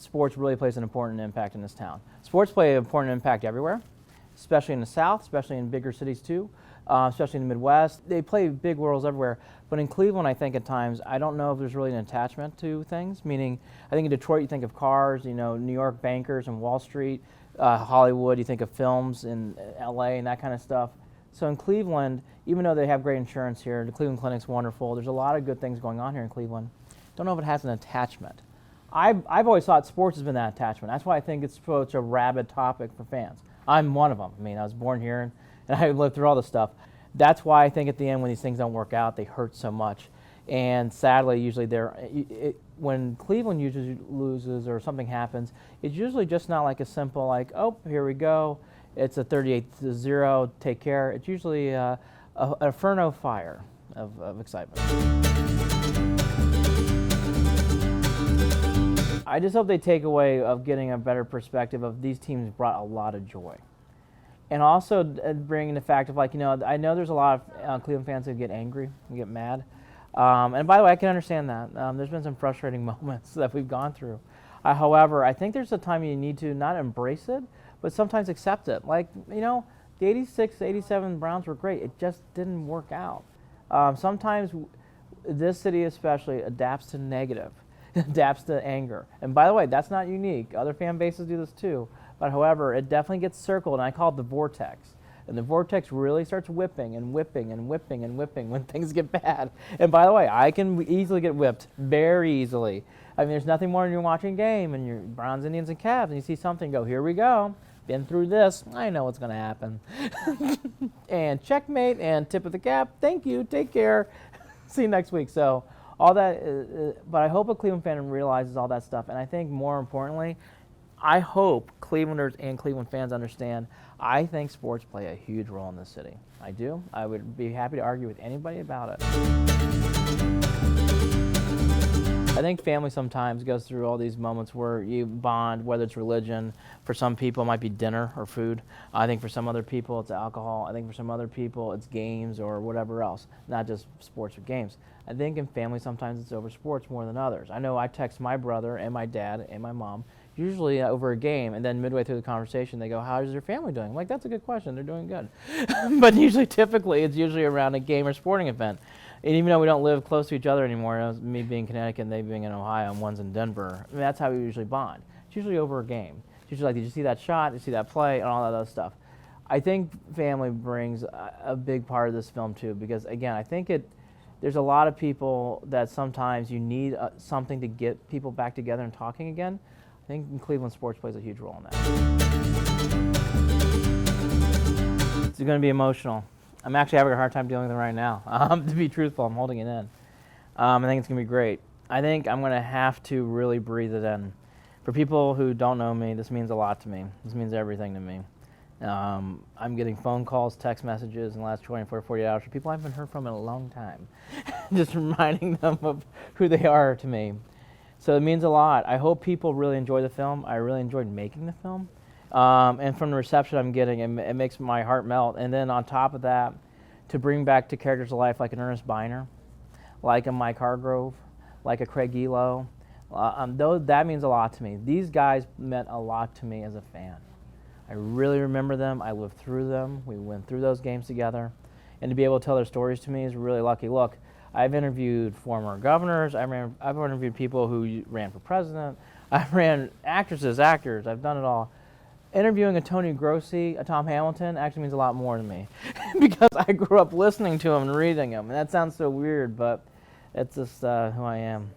sports really plays an important impact in this town. Sports play an important impact everywhere, especially in the South, especially in bigger cities too, especially in the Midwest. They play big roles everywhere. But in Cleveland, I think at times, I don't know if there's really an attachment to things, meaning I think in Detroit you think of cars, you know, New York bankers and Wall Street, Hollywood, you think of films in LA and that kind of stuff. So in Cleveland, even though they have great insurance here, the Cleveland Clinic's wonderful, there's a lot of good things going on here in Cleveland. Don't know if it has an attachment. I've always thought sports has been that attachment. That's why I think it's such a rabid topic for fans. I'm one of them. I mean, I was born here and I lived through all this stuff. That's why I think at the end when these things don't work out, they hurt so much. And sadly, usually when Cleveland usually loses or something happens, it's usually just not like a simple like, oh, here we go. It's a 38-0, take care. It's usually a inferno fire of excitement. I just hope they take away of getting a better perspective of these teams brought a lot of joy. And also bringing the fact of like, you know, I know there's a lot of Cleveland fans who get angry and get mad. And by the way, I can understand that. There's been some frustrating moments that we've gone through. However, I think there's a time you need to not embrace it, but sometimes accept it. Like, you know, the 86, 87 Browns were great. It just didn't work out. Sometimes this city especially adapts to negative, adapts to anger. And by the way, that's not unique. Other fan bases do this too. But however, it definitely gets circled, and I call it the vortex. And the vortex really starts whipping and whipping and whipping and whipping when things get bad. And by the way, I can easily get whipped, very easily. I mean, there's nothing more than you're watching a game and you're Browns, Indians, and Cavs, and you see something, go, here we go. Been through this, I know what's going to happen. And checkmate and tip of the cap, thank you, take care, see you next week. So all that, but I hope a Cleveland fan realizes all that stuff. And I think more importantly, I hope Clevelanders and Cleveland fans understand, I think sports play a huge role in this city. I do. I would be happy to argue with anybody about it. I think family sometimes goes through all these moments where you bond, whether it's religion. For some people, it might be dinner or food. I think for some other people, it's alcohol. I think for some other people, it's games or whatever else, not just sports or games. I think in family, sometimes it's over sports more than others. I know I text my brother and my dad and my mom, usually over a game, and then midway through the conversation, they go, how's your family doing? I'm like, that's a good question. They're doing good. But typically, it's usually around a game or sporting event. And even though we don't live close to each other anymore, me being in Connecticut and they being in Ohio and one's in Denver, I mean, that's how we usually bond. It's usually over a game. It's usually like, did you see that shot? Did you see that play? And all that other stuff. I think family brings a big part of this film too, because again, I think there's a lot of people that sometimes you need something to get people back together and talking again. I think Cleveland sports plays a huge role in that. It's going to be emotional. I'm actually having a hard time dealing with it right now. To be truthful, I'm holding it in. I think it's going to be great. I think I'm going to have to really breathe it in. For people who don't know me, this means a lot to me. This means everything to me. I'm getting phone calls, text messages in the last 24 to 48 hours from people I haven't heard from in a long time. Just reminding them of who they are to me. So it means a lot. I hope people really enjoy the film. I really enjoyed making the film. And from the reception I'm getting, it makes my heart melt. And then on top of that, to bring back to characters of life like an Ernest Biner, like a Mike Hargrove, like a Craig Elo, that means a lot to me. These guys meant a lot to me as a fan. I really remember them. I lived through them. We went through those games together. And to be able to tell their stories to me is really lucky. Look, I've interviewed former governors. I've interviewed people who ran for president. I've ran actresses, actors. I've done it all. Interviewing a Tony Grossi, a Tom Hamilton, actually means a lot more to me because I grew up listening to him and reading him. And that sounds so weird, but it's just who I am.